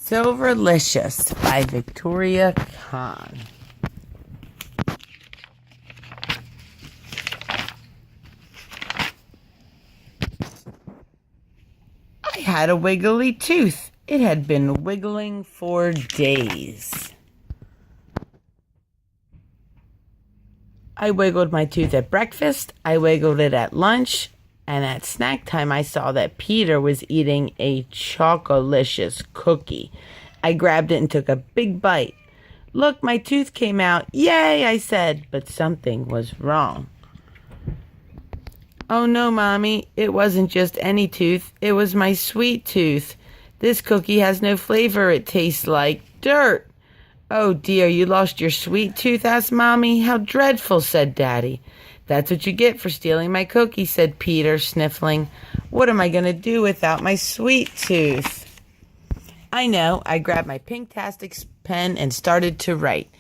Silverlicious by Victoria Kahn. I had a wiggly tooth. It had been wiggling for days. I wiggled my tooth at breakfast, I wiggled it at lunch, and at snack time I saw that Peter was eating a Chocolicious cookie. I grabbed it and took a big bite. Look, my tooth came out. Yay, I said, but something was wrong. Oh no, Mommy, it wasn't just any tooth. It was my sweet tooth. This cookie has no flavor. It tastes like dirt. Oh dear, you lost your sweet tooth, asked Mommy. How dreadful, said Daddy. That's what you get for stealing my cookie, said Peter, sniffling. What am I going to do without my sweet tooth? I know. I grabbed my Pinktastic pen and started to write.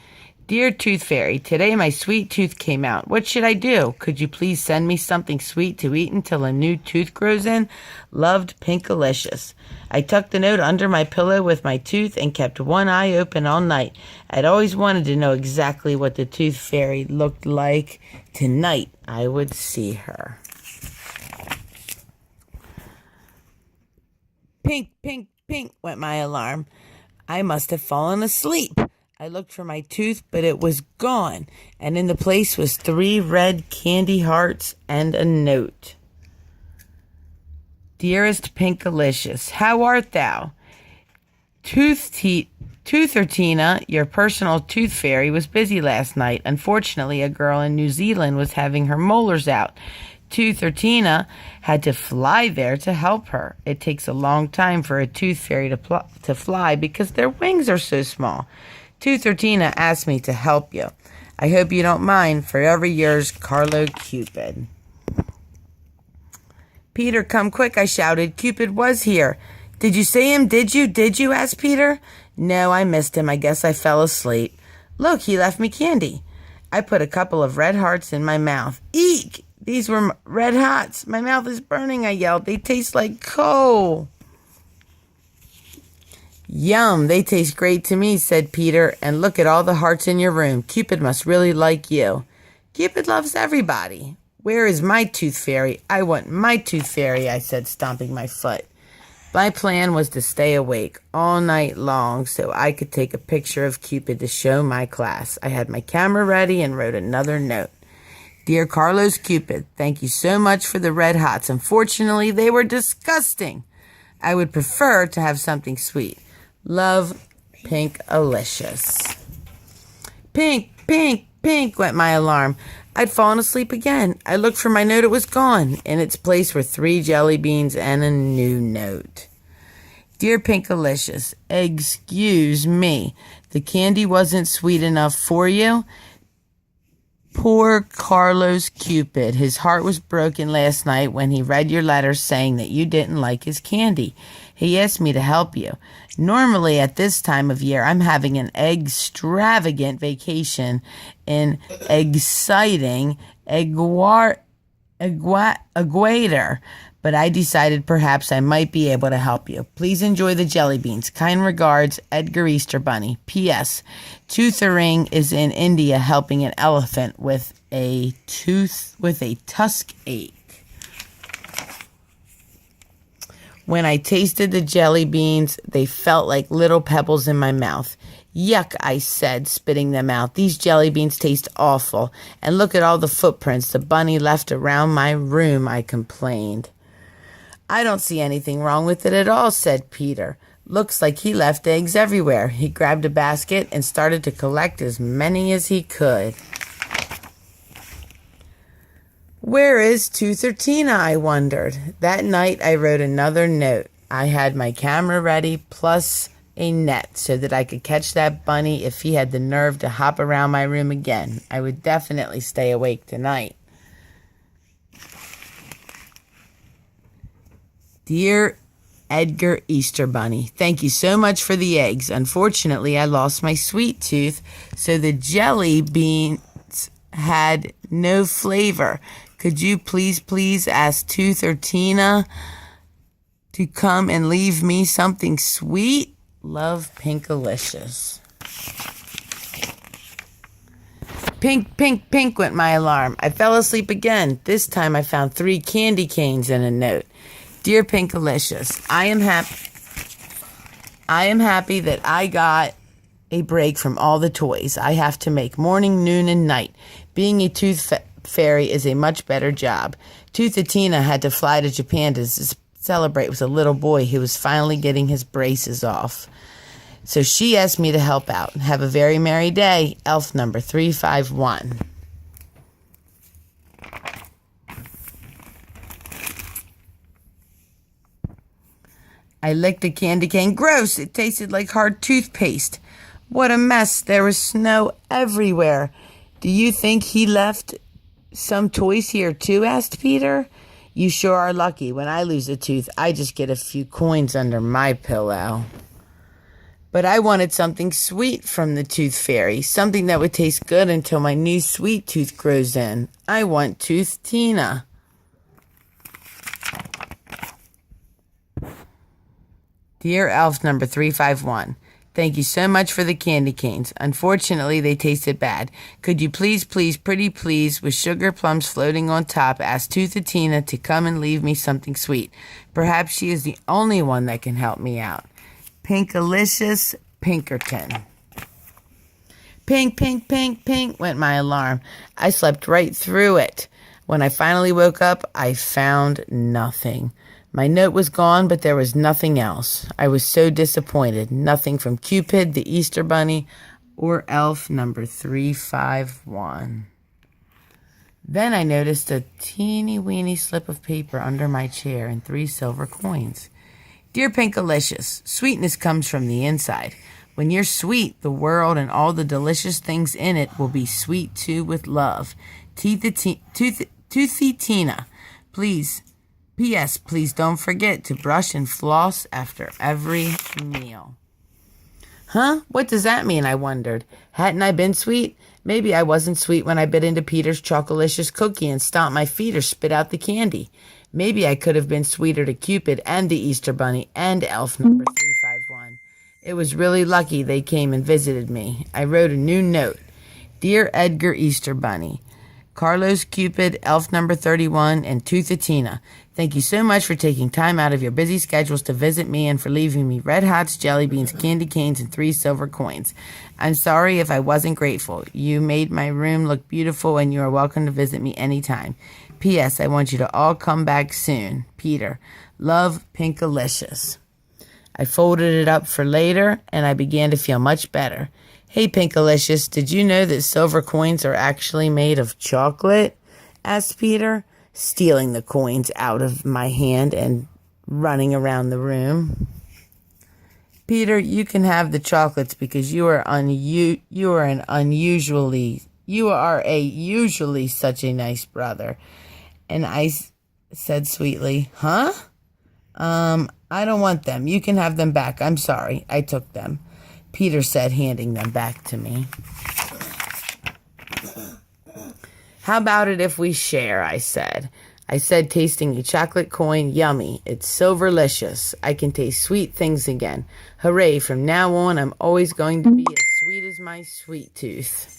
Dear Tooth Fairy, today my sweet tooth came out. What should I do? Could you please send me something sweet to eat until a new tooth grows in? Loved, Pinkalicious. I tucked the note under my pillow with my tooth and kept one eye open all night. I'd always wanted to know exactly what the Tooth Fairy looked like. Tonight I would see her. Pink, pink, pink, went my alarm. I must have fallen asleep. I looked for my tooth, but it was gone, and in the place was 3 red candy hearts and a note. Dearest Pinkalicious, how art thou? Toothertina, your personal tooth fairy, was busy last night. Unfortunately, a girl in New Zealand was having her molars out. Toothertina had to fly there to help her. It takes a long time for a tooth fairy to fly because their wings are so small. Toothertina asked me to help you. I hope you don't mind. Forever yours, Carlo Cupid. Peter, come quick, I shouted. Cupid was here. Did you see him? Did you? Asked Peter. No, I missed him. I guess I fell asleep. Look, he left me candy. I put a couple of red hearts in my mouth. Eek! These were red hots. My mouth is burning, I yelled. They taste like coal. Yum, they taste great to me, said Peter, and look at all the hearts in your room. Cupid must really like you. Cupid loves everybody. Where is my tooth fairy? I want my tooth fairy, I said, stomping my foot. My plan was to stay awake all night long so I could take a picture of Cupid to show my class. I had my camera ready and wrote another note. Dear Carlos Cupid, thank you so much for the red hots. Unfortunately, they were disgusting. I would prefer to have something sweet. Love, Pinkalicious. Pink, pink, pink, went my alarm. I'd fallen asleep again. I looked for my note. It was gone. In its place were 3 jelly beans and a new note. Dear Pinkalicious, excuse me. The candy wasn't sweet enough for you? Poor Carlos Cupid. His heart was broken last night when he read your letter saying that you didn't like his candy. He asked me to help you. Normally at this time of year, I'm having an extravagant vacation in exciting Ecuador, but I decided perhaps I might be able to help you. Please enjoy the jelly beans. Kind regards, Edgar Easter Bunny. P.S. Toothering is in India helping an elephant with a tusk ache. When I tasted the jelly beans, they felt like little pebbles in my mouth. Yuck, I said, spitting them out. These jelly beans taste awful. And look at all the footprints the bunny left around my room, I complained. I don't see anything wrong with it at all, said Peter. Looks like he left eggs everywhere. He grabbed a basket and started to collect as many as he could. Where is Toothertina? I wondered. That night I wrote another note. I had my camera ready plus a net so that I could catch that bunny if he had the nerve to hop around my room again. I would definitely stay awake tonight. Dear Edgar Easter Bunny, thank you so much for the eggs. Unfortunately, I lost my sweet tooth, so the jelly beans had no flavor. Could you please ask Toothertina to come and leave me something sweet? Love, Pinkalicious. Pink, pink, pink went my alarm. I fell asleep again. This time I found 3 candy canes and a note. Dear Pinkalicious, I am happy that I got a break from all the toys I have to make morning, noon, and night. Being a tooth fairy is a much better job. Toothatina had to fly to Japan to celebrate with a little boy who was finally getting his braces off. So she asked me to help out. Have a very merry day, elf number 351. I licked a candy cane. Gross! It tasted like hard toothpaste. What a mess. There was snow everywhere. Do you think he left some toys here too? Asked Peter. You sure are lucky. When I lose a tooth, I just get a few coins under my pillow. But I wanted something sweet from the tooth fairy, something that would taste good until my new sweet tooth grows in. I want Toothatina. Dear Elf number 351, thank you so much for the candy canes. Unfortunately, they tasted bad. Could you please, pretty please, with sugar plums floating on top, ask Toothatina to come and leave me something sweet? Perhaps she is the only one that can help me out. Pinkalicious Pinkerton. Pink, pink, pink, pink went my alarm. I slept right through it. When I finally woke up, I found nothing. My note was gone, but there was nothing else. I was so disappointed. Nothing from Cupid, the Easter Bunny, or elf number 351. Then I noticed a teeny-weeny slip of paper under my chair and 3 silver coins. Dear Pinkalicious, sweetness comes from the inside. When you're sweet, the world and all the delicious things in it will be sweet too with love. Toothatina, please. P.S. Please don't forget to brush and floss after every meal. Huh? What does that mean? I wondered. Hadn't I been sweet? Maybe I wasn't sweet when I bit into Peter's Chocolicious cookie and stomped my feet or spit out the candy. Maybe I could have been sweeter to Cupid and the Easter Bunny and elf number 351. It was really lucky they came and visited me. I wrote a new note. Dear Edgar Easter Bunny, Carlos, Cupid, elf number 31, and Toothatina, thank you so much for taking time out of your busy schedules to visit me and for leaving me Red Hots, jelly beans, candy canes, and 3 silver coins. I'm sorry if I wasn't grateful. You made my room look beautiful, and you are welcome to visit me anytime. P.S. I want you to all come back soon. Peter. Love, Pinkalicious. I folded it up for later, and I began to feel much better. Hey, Pinkalicious, did you know that silver coins are actually made of chocolate? Asked Peter, stealing the coins out of my hand and running around the room. Peter, you can have the chocolates because you are usually such a nice brother. And I said sweetly, huh? I don't want them. You can have them back. I'm sorry. I took them. Peter said, handing them back to me. How about it if we share, I said. Tasting a chocolate coin, yummy. It's Silverlicious. I can taste sweet things again. Hooray, from now on, I'm always going to be as sweet as my sweet tooth.